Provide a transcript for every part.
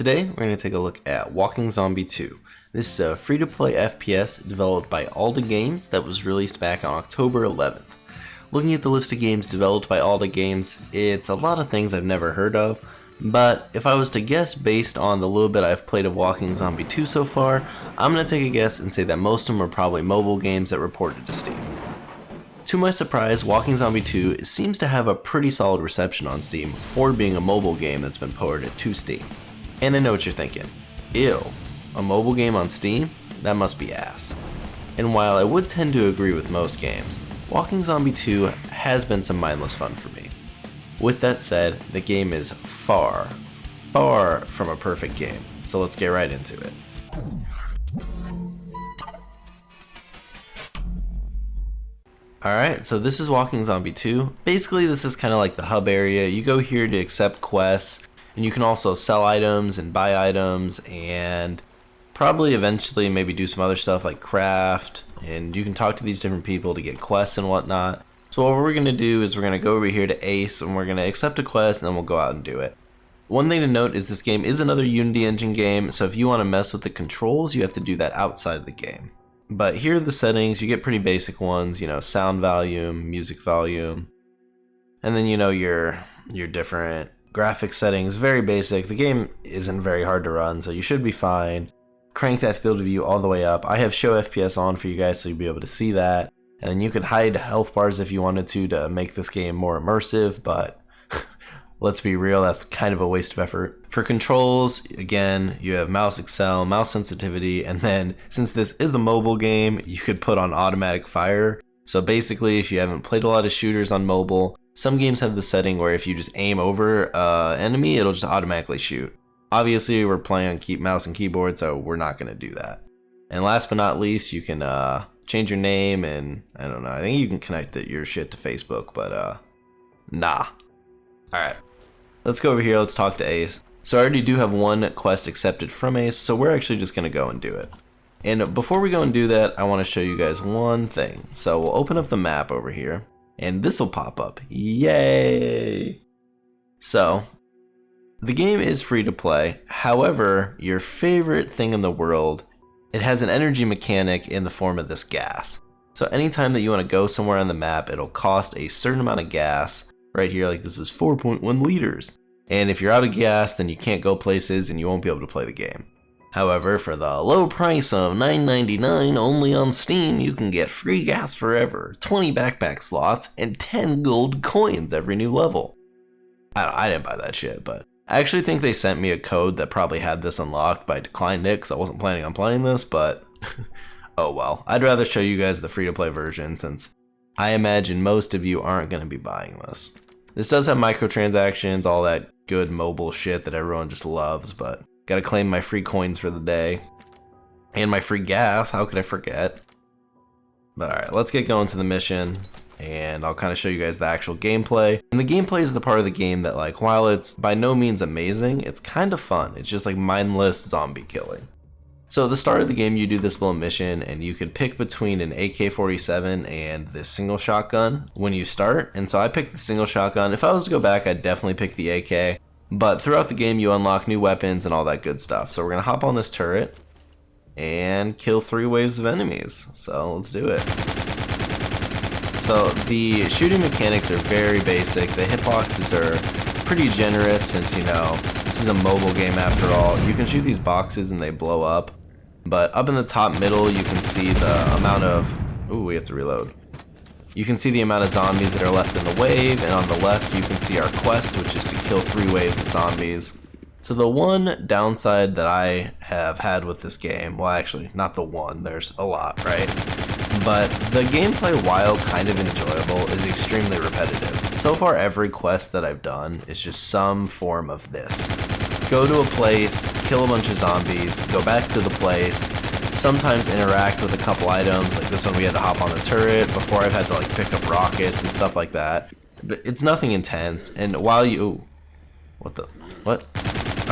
Today, we're going to take a look at Walking Zombie 2. This is a free-to-play FPS developed by Alda Games that was released back on October 11th. Looking at the list of games developed by Alda Games, it's a lot of things I've never heard of, but if I was to guess based on the little bit I've played of Walking Zombie 2 so far, I'm going to take a guess and say that most of them are probably mobile games that reported to Steam. To my surprise, Walking Zombie 2 seems to have a pretty solid reception on Steam for being a mobile game that's been ported to Steam. And I know what you're thinking. Ew, a mobile game on Steam? That must be ass. And while I would tend to agree with most games, Walking Zombie 2 has been some mindless fun for me. With that said, the game is far, far from a perfect game, so let's get right into it. Alright, so this is Walking Zombie 2. Basically, this is kind of like the hub area. You go here to accept quests, and you can also sell items and buy items, and probably eventually maybe do some other stuff like craft, and you can talk to these different people to get quests and whatnot. So what we're going to do is we're going to go over here to Ace, and we're going to accept a quest, and then we'll go out and do it. One thing to note is this game is another Unity engine game, so if you want to mess with the controls, you have to do that outside of the game. But here are the settings. You get pretty basic ones, sound volume, music volume, and then your different graphics settings, very basic. The game isn't very hard to run, so you should be fine. Crank that field of view all the way up. I have show FPS on for you guys so you'll be able to see that. And then you could hide health bars if you wanted to make this game more immersive, but let's be real, that's kind of a waste of effort. For controls, again, you have mouse accel, mouse sensitivity, and then since this is a mobile game, you could put on automatic fire. So basically, if you haven't played a lot of shooters on mobile, some games have the setting where if you just aim over an enemy, it'll just automatically shoot. Obviously, we're playing on mouse and keyboard, so we're not going to do that. And last but not least, you can change your name, and I don't know, I think you can connect your shit to Facebook, but nah. Alright, let's go over here, let's talk to Ace. So I already do have one quest accepted from Ace, so we're actually just going to go and do it. And before we go and do that, I want to show you guys one thing. So we'll open up the map over here, and this will pop up. Yay! So, the game is free to play. However, your favorite thing in the world, it has an energy mechanic in the form of this gas. So anytime that you want to go somewhere on the map, it'll cost a certain amount of gas. Right here, like this is 4.1 liters. And if you're out of gas, then you can't go places and you won't be able to play the game. However, for the low price of $9.99 only on Steam, you can get free gas forever, 20 backpack slots, and 10 gold coins every new level. I didn't buy that shit, but I actually think they sent me a code that probably had this unlocked, but I declined it because I wasn't planning on playing this, but oh well. I'd rather show you guys the free-to-play version since I imagine most of you aren't going to be buying this. This does have microtransactions, all that good mobile shit that everyone just loves, but gotta claim my free coins for the day. And my free gas, how could I forget? But alright, let's get going to the mission, and I'll kind of show you guys the actual gameplay. And the gameplay is the part of the game that, like, while it's by no means amazing, it's kind of fun. It's just like mindless zombie killing. So at the start of the game, you do this little mission, and you could pick between an AK-47 and this single shotgun when you start. And so I picked the single shotgun. If I was to go back, I'd definitely pick the AK. But throughout the game, you unlock new weapons and all that good stuff. So we're going to hop on this turret and kill 3 waves of enemies. So let's do it. So the shooting mechanics are very basic. The hitboxes are pretty generous since, this is a mobile game after all. You can shoot these boxes and they blow up. But up in the top middle, you can see the amount of... Ooh, we have to reload. You can see the amount of zombies that are left in the wave, and on the left you can see our quest, which is to kill 3 waves of zombies. So the one downside that I have had with this game, well actually, not the one, there's a lot, right? But the gameplay, while kind of enjoyable, is extremely repetitive. So far every quest that I've done is just some form of this. Go to a place, kill a bunch of zombies, go back to the place, sometimes interact with a couple items, like this one we had to hop on the turret, before I've had to pick up rockets and stuff like that. But it's nothing intense, and while you... Ooh, what?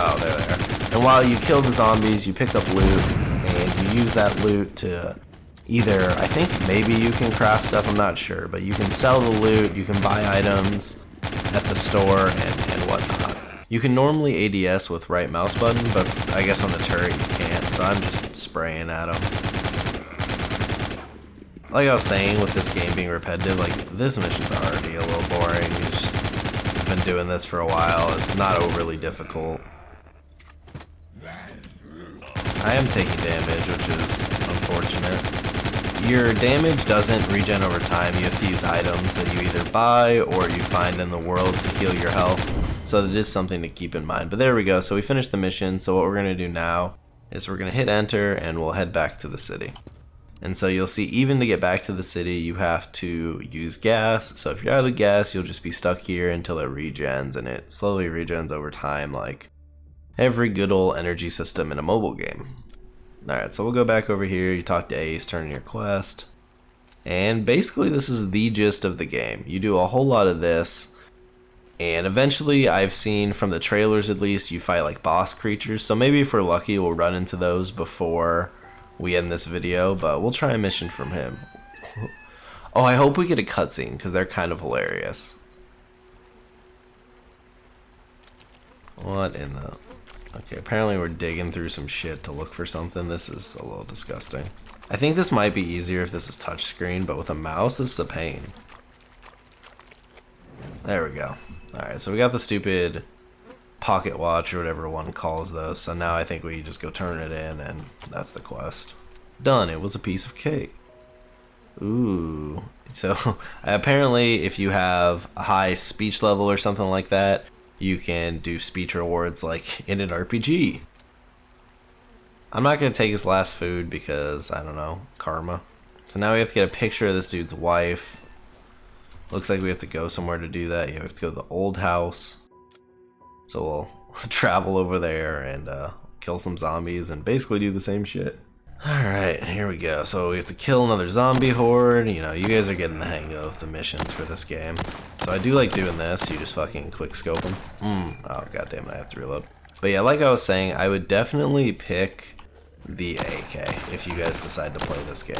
Oh, there. And while you kill the zombies, you pick up loot, and you use that loot to either, I think maybe you can craft stuff, I'm not sure, but you can sell the loot, you can buy items at the store and whatnot. You can normally ADS with right mouse button, but I guess on the turret you can't, so I'm just spraying at them. Like I was saying, with this game being repetitive, like, this mission's already a little boring. You just been doing this for a while. It's not overly difficult. I am taking damage, which is unfortunate. Your damage doesn't regen over time. You have to use items that you either buy or you find in the world to heal your health. So that is something to keep in mind. But there we go. So we finished the mission. So what we're going to do now is we're going to hit enter and we'll head back to the city. And so you'll see, even to get back to the city, you have to use gas. So if you're out of gas, you'll just be stuck here until it regens, and it slowly regens over time, like every good old energy system in a mobile game. Alright, so we'll go back over here. You talk to Ace, turn in your quest. And basically this is the gist of the game. You do a whole lot of this, and eventually, I've seen from the trailers at least, you fight like boss creatures. So maybe if we're lucky, we'll run into those before we end this video, but we'll try a mission from him. Oh, I hope we get a cutscene, because they're kind of hilarious. What in the... Okay, apparently we're digging through some shit to look for something. This is a little disgusting. I think this might be easier if this is touchscreen, but with a mouse, this is a pain. There we go. Alright, so we got the stupid pocket watch or whatever one calls those, so now I think we just go turn it in, and that's the quest. Done. It was a piece of cake. Ooh. So apparently if you have a high speech level or something like that, you can do speech rewards like in an RPG. I'm not going to take his last food because, I don't know, karma. So now we have to get a picture of this dude's wife. Looks like we have to go somewhere to do that. You have to go to the old house. So we'll travel over there and kill some zombies and basically do the same shit. Alright, here we go. So we have to kill another zombie horde. You know, you guys are getting the hang of the missions for this game. So I do like doing this. You just fucking quick scope them. Oh, goddamn it, I have to reload. But yeah, like I was saying, I would definitely pick the AK if you guys decide to play this game.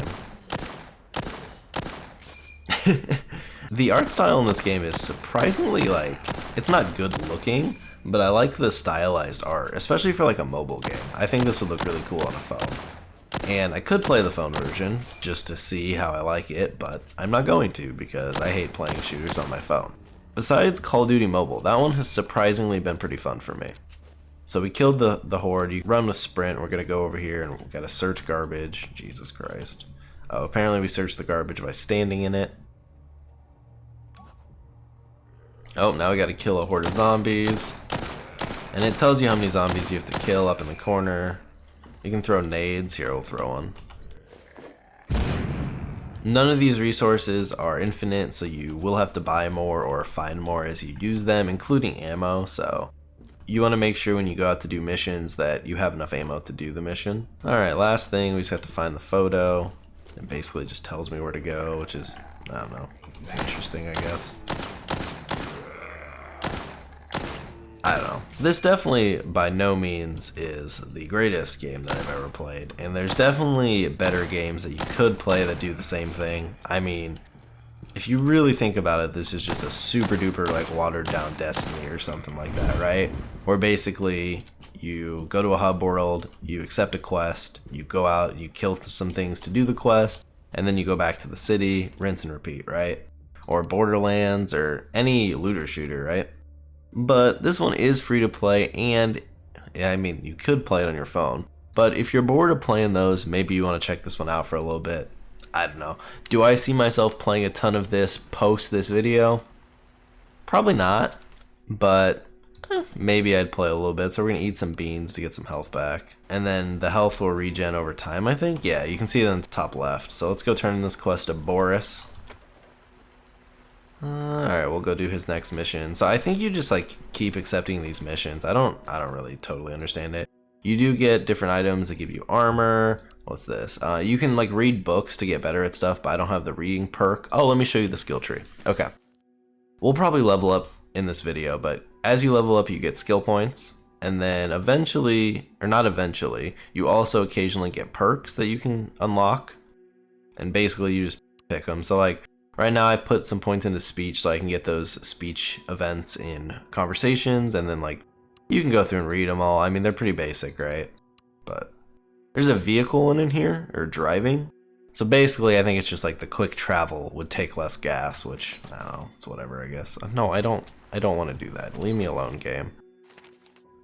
The art style in this game is surprisingly, like, it's not good looking, but I like the stylized art, especially for like a mobile game. I think this would look really cool on a phone. And I could play the phone version just to see how I like it, but I'm not going to because I hate playing shooters on my phone. Besides Call of Duty Mobile, that one has surprisingly been pretty fun for me. So we killed the horde. You run with sprint. We're going to go over here and we've got to search garbage. Jesus Christ. Oh, apparently we searched the garbage by standing in it. Oh, now we got to kill a horde of zombies. And it tells you how many zombies you have to kill up in the corner. You can throw nades. Here, we'll throw one. None of these resources are infinite, so you will have to buy more or find more as you use them, including ammo. So you want to make sure when you go out to do missions that you have enough ammo to do the mission. Alright, last thing, we just have to find the photo. It basically just tells me where to go, which is, I don't know, interesting, I guess. I don't know. This definitely, by no means, is the greatest game that I've ever played. And there's definitely better games that you could play that do the same thing. I mean, if you really think about it, this is just a super duper, like, watered down Destiny or something like that, right? Where basically you go to a hub world, you accept a quest, you go out, you kill some things to do the quest, and then you go back to the city, rinse and repeat, right? Or Borderlands, or any looter shooter, right? But this one is free to play, and I mean, you could play it on your phone. But if you're bored of playing those, maybe you want to check this one out for a little bit. I don't know. Do I see myself playing a ton of this post this video? Probably not, but maybe I'd play a little bit. So we're going to eat some beans to get some health back. And then the health will regen over time, I think. Yeah, you can see it on the top left. So let's go turn in this quest to Boris. Alright, we'll go do his next mission. So I think you just like keep accepting these missions. I don't really totally understand it. You do get different items that give you armor. What's this? You can like read books to get better at stuff, but I don't have the reading perk. Oh, let me show you the skill tree. Okay. We'll probably level up in this video, but as you level up, you get skill points. And then eventually, or not eventually, you also occasionally get perks that you can unlock. And basically you just pick them. So like, right now I put some points into speech so I can get those speech events in conversations, and then like You can go through and read them all. I mean, they're pretty basic, right? But there's a vehicle in here, or driving. So basically, I think it's just like the quick travel would take less gas, which, I don't know, it's whatever, I guess. No, I don't want to do that. Leave me alone, game.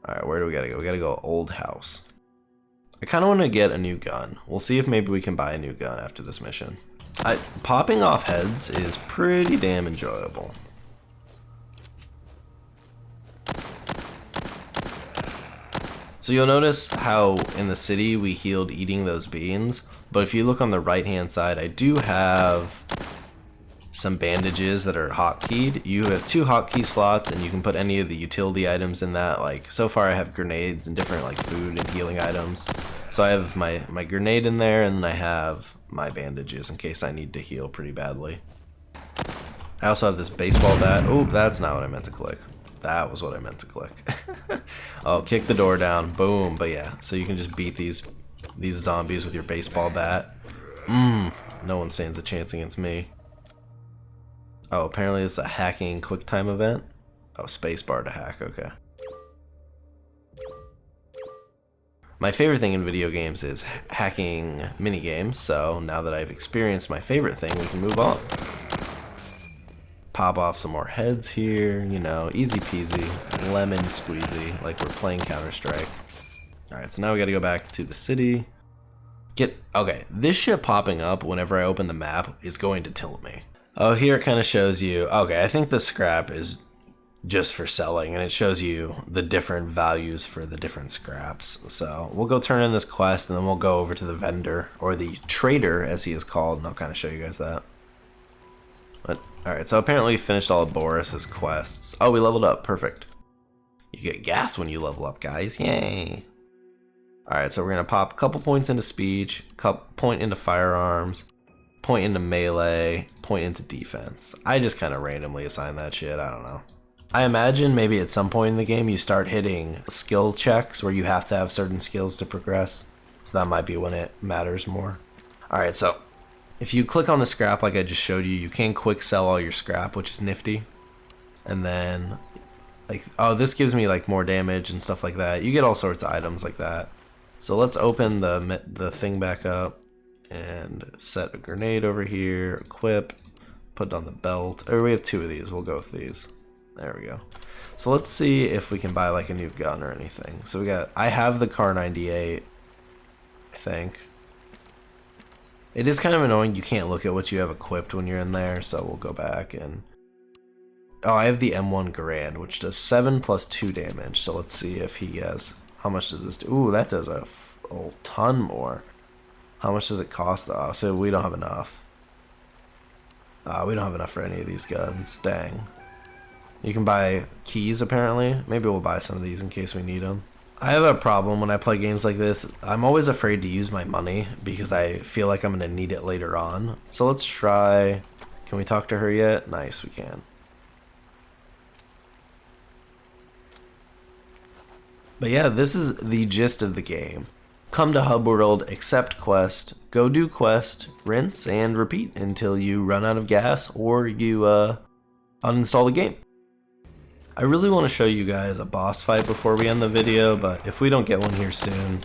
Alright, where do we gotta go? We gotta go old house. I kind of want to get a new gun. We'll see if maybe we can buy a new gun after this mission. Popping off heads is pretty damn enjoyable. So you'll notice how in the city we healed eating those beans, but if you look on the right hand side, I do have some bandages that are hotkeyed. You have 2 hotkey slots and you can put any of the utility items in that. Like so far I have grenades and different like food and healing items. So I have my grenade in there, and then I have my bandages in case I need to heal pretty badly. I also have this baseball bat. Oh, that's not what I meant to click. That was what I meant to click. Oh, kick the door down. Boom. But yeah, so you can just beat these zombies with your baseball bat. No one stands a chance against me. Oh, apparently it's a hacking quick time event. Oh, spacebar to hack. Okay. My favorite thing in video games is hacking minigames, so now that I've experienced my favorite thing, we can move on. Pop off some more heads here, you know, easy peasy, lemon squeezy, like we're playing Counter-Strike. Alright, so now we gotta go back to the city. Okay, this shit popping up whenever I open the map is going to tilt me. Oh, here it kind of shows you, okay, I think the scrap is just for selling, and it shows you the different values for the different scraps. So we'll go turn in this quest, and then we'll go over to the vendor, or the trader as he is called, and I'll kind of show you guys that. But alright, so apparently we finished all of Boris's quests. Oh, we leveled up, perfect. You get gas when you level up, guys, yay. Alright, so we're gonna pop a couple points into speech, point into firearms, point into melee, point into defense. I just kind of randomly assign that shit, I don't know. I imagine maybe at some point in the game you start hitting skill checks where you have to have certain skills to progress. So that might be when it matters more. Alright, so if you click on the scrap like I just showed you, you can quick sell all your scrap, which is nifty. And then, like, oh, this gives me like more damage and stuff like that. You get all sorts of items like that. So let's open the thing back up and set a grenade over here, equip, put it on the belt. Or we have 2 of these, we'll go with these. There we go. So let's see if we can buy like a new gun or anything. So I have the Kar 98, I think. It is kind of annoying you can't look at what you have equipped when you're in there, so we'll go back and... Oh, I have the M1 Garand, which does 7 plus 2 damage, so let's see if he has... How much does this do? Ooh, that does a ton more. How much does it cost though? So we don't have enough. We don't have enough for any of these guns, dang. You can buy keys apparently. Maybe we'll buy some of these in case we need them. I have a problem when I play games like this. I'm always afraid to use my money because I feel like I'm going to need it later on. So let's try... Can we talk to her yet? Nice, we can. But yeah, this is the gist of the game. Come to Hub World, accept quest, go do quest, rinse, and repeat until you run out of gas or you uninstall the game. I really want to show you guys a boss fight before we end the video, but if we don't get one here soon,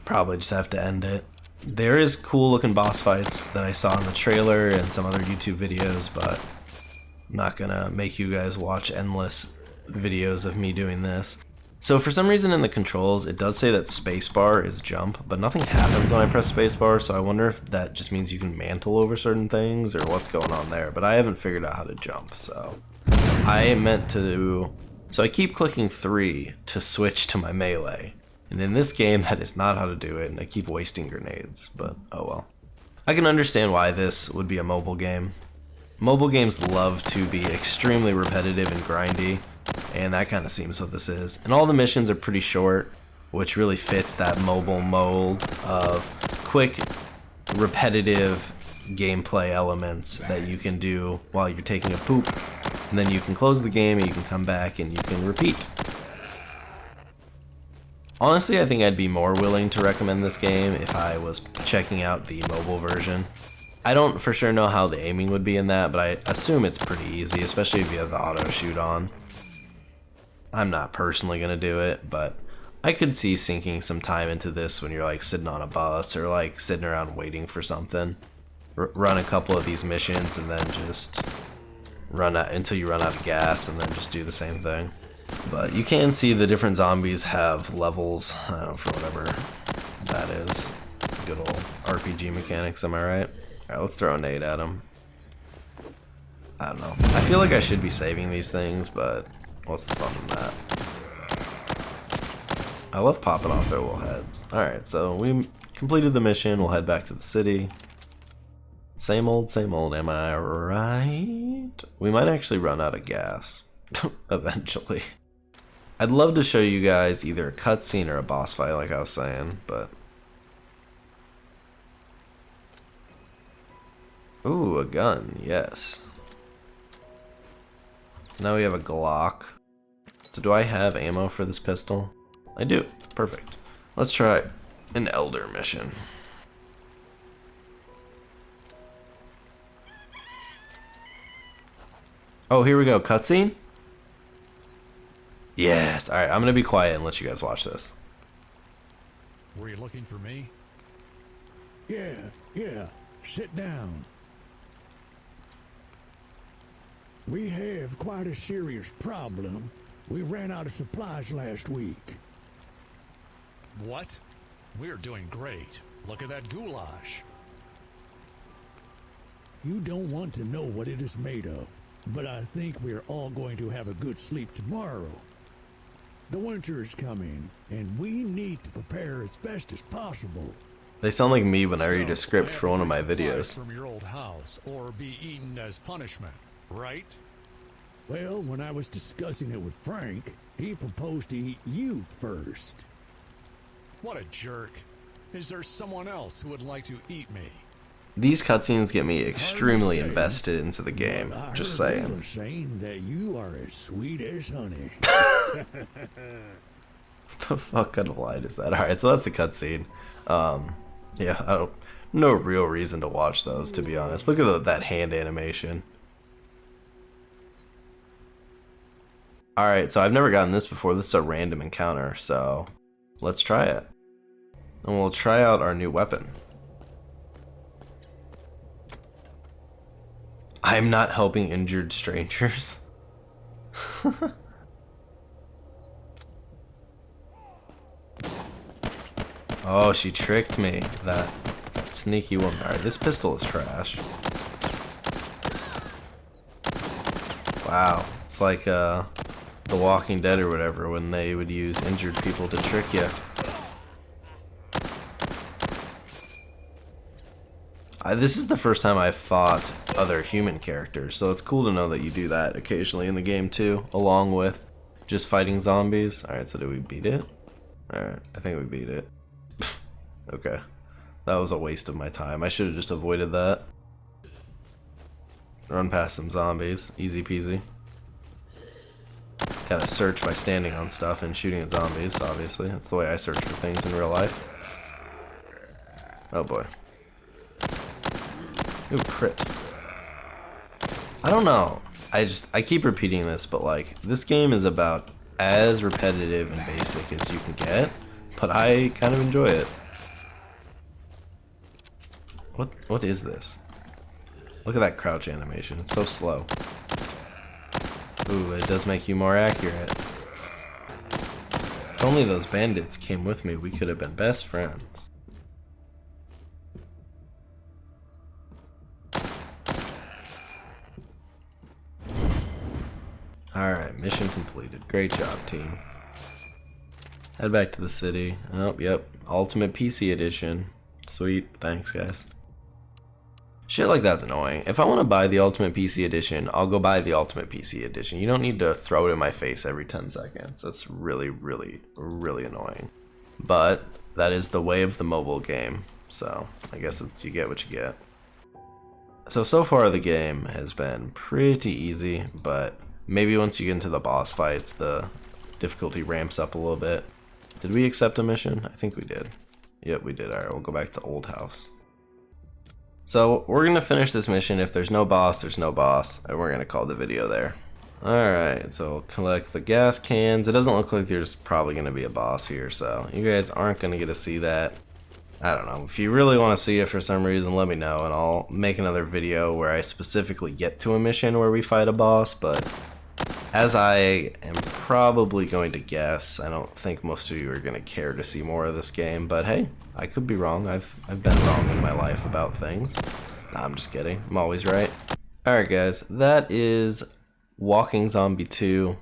probably just have to end it. There is cool looking boss fights that I saw in the trailer and some other YouTube videos, but I'm not gonna make you guys watch endless videos of me doing this. So for some reason in the controls, it does say that spacebar is jump, but nothing happens when I press spacebar, so I wonder if that just means you can mantle over certain things or what's going on there, but I haven't figured out how to jump, so... So I keep clicking 3 to switch to my melee. And in this game, that is not how to do it, and I keep wasting grenades, but oh well. I can understand why this would be a mobile game. Mobile games love to be extremely repetitive and grindy, and that kind of seems what this is. And all the missions are pretty short, which really fits that mobile mold of quick, repetitive gameplay elements that you can do while you're taking a poop. And then you can close the game and you can come back and you can repeat. Honestly, I think I'd be more willing to recommend this game if I was checking out the mobile version. I don't for sure know how the aiming would be in that, but I assume it's pretty easy, especially if you have the auto shoot on. I'm not personally gonna do it, but I could see sinking some time into this when you're like sitting on a bus or like sitting around waiting for something. Run a couple of these missions and then just run out until you run out of gas and then just do the same thing. But you can see the different zombies have levels, I don't know, for whatever that is. Good old RPG mechanics, am I right? Alright, let's throw a nade at them. I don't know. I feel like I should be saving these things, but what's the fun in that? I love popping off their little heads. Alright, so we completed the mission. We'll head back to the city. Same old, am I right? We might actually run out of gas eventually. I'd love to show you guys either a cutscene or a boss fight like I was saying, but... Ooh, a gun, yes. Now we have a Glock. So do I have ammo for this pistol? I do. Perfect. Let's try an Elder mission. Oh, here we go. Cutscene? Yes. Alright, I'm going to be quiet and let you guys watch this. Were you looking for me? Yeah. Sit down. We have quite a serious problem. We ran out of supplies last week. What? We're doing great. Look at that goulash. You don't want to know what it is made of, but I think we're all going to have a good sleep tomorrow. The winter is coming, and we need to prepare as best as possible. They sound like me when I read a script for one of my videos. From your old house, or be eaten as punishment, right? Well, when I was discussing it with Frank, he proposed to eat you first. What a jerk. Is there someone else who would like to eat me? These cutscenes get me extremely invested into the game, just saying. Saying that you are as sweet as honey. What kind of line is that? Alright, so that's the cutscene. Yeah, no real reason to watch those, to be honest. Look at that hand animation. Alright, so I've never gotten this before. This is a random encounter, so let's try it. And we'll try out our new weapon. I'm not helping injured strangers. Oh, she tricked me. That sneaky woman. Alright, this pistol is trash. Wow. It's like The Walking Dead or whatever when they would use injured people to trick you. This is the first time I've fought other human characters, so it's cool to know that you do that occasionally in the game too, along with just fighting zombies. Alright, so did we beat it? Alright, I think we beat it. Okay. That was a waste of my time. I should have just avoided that. Run past some zombies. Easy peasy. Gotta search by standing on stuff and shooting at zombies, obviously. That's the way I search for things in real life. Oh boy. Ooh, crit. I don't know. I keep repeating this, but like, this game is about as repetitive and basic as you can get, but I kind of enjoy it. What is this? Look at that crouch animation. It's so slow. Ooh, it does make you more accurate. If only those bandits came with me, we could have been best friends. Alright, mission completed. Great job, team. Head back to the city. Oh, yep. Ultimate PC Edition. Sweet. Thanks, guys. Shit like that's annoying. If I want to buy the Ultimate PC Edition, I'll go buy the Ultimate PC Edition. You don't need to throw it in my face every 10 seconds. That's really, really, really annoying. But that is the way of the mobile game. So I guess you get what you get. So far the game has been pretty easy, but maybe once you get into the boss fights, the difficulty ramps up a little bit. Did we accept a mission? I think we did. Yep, we did. Alright, we'll go back to Old House. So we're going to finish this mission. If there's no boss, there's no boss. And we're going to call the video there. Alright, so collect the gas cans. It doesn't look like there's probably going to be a boss here, so you guys aren't going to get to see that. I don't know. If you really want to see it for some reason, let me know, and I'll make another video where I specifically get to a mission where we fight a boss, but as I am probably going to guess, I don't think most of you are going to care to see more of this game, but hey, I could be wrong. I've been wrong in my life about things. Nah, I'm just kidding. I'm always right. Alright guys, that is Walking Zombie 2.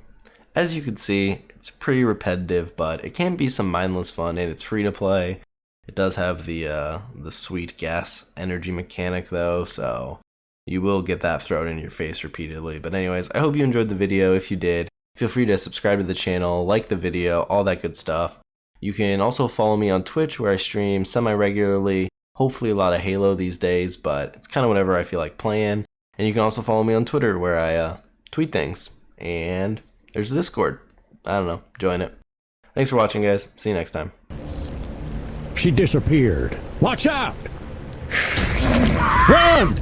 As you can see, it's pretty repetitive, but it can be some mindless fun, and it's free to play. It does have the sweet gas energy mechanic though, so you will get that thrown in your face repeatedly. But anyways, I hope you enjoyed the video. If you did, feel free to subscribe to the channel, like the video, all that good stuff. You can also follow me on Twitch, where I stream semi-regularly, hopefully a lot of Halo these days, but it's kind of whenever I feel like playing. And you can also follow me on Twitter, where I tweet things, and there's a Discord. I don't know, join it. Thanks for watching, guys. See you next time. She disappeared. Watch out! Run!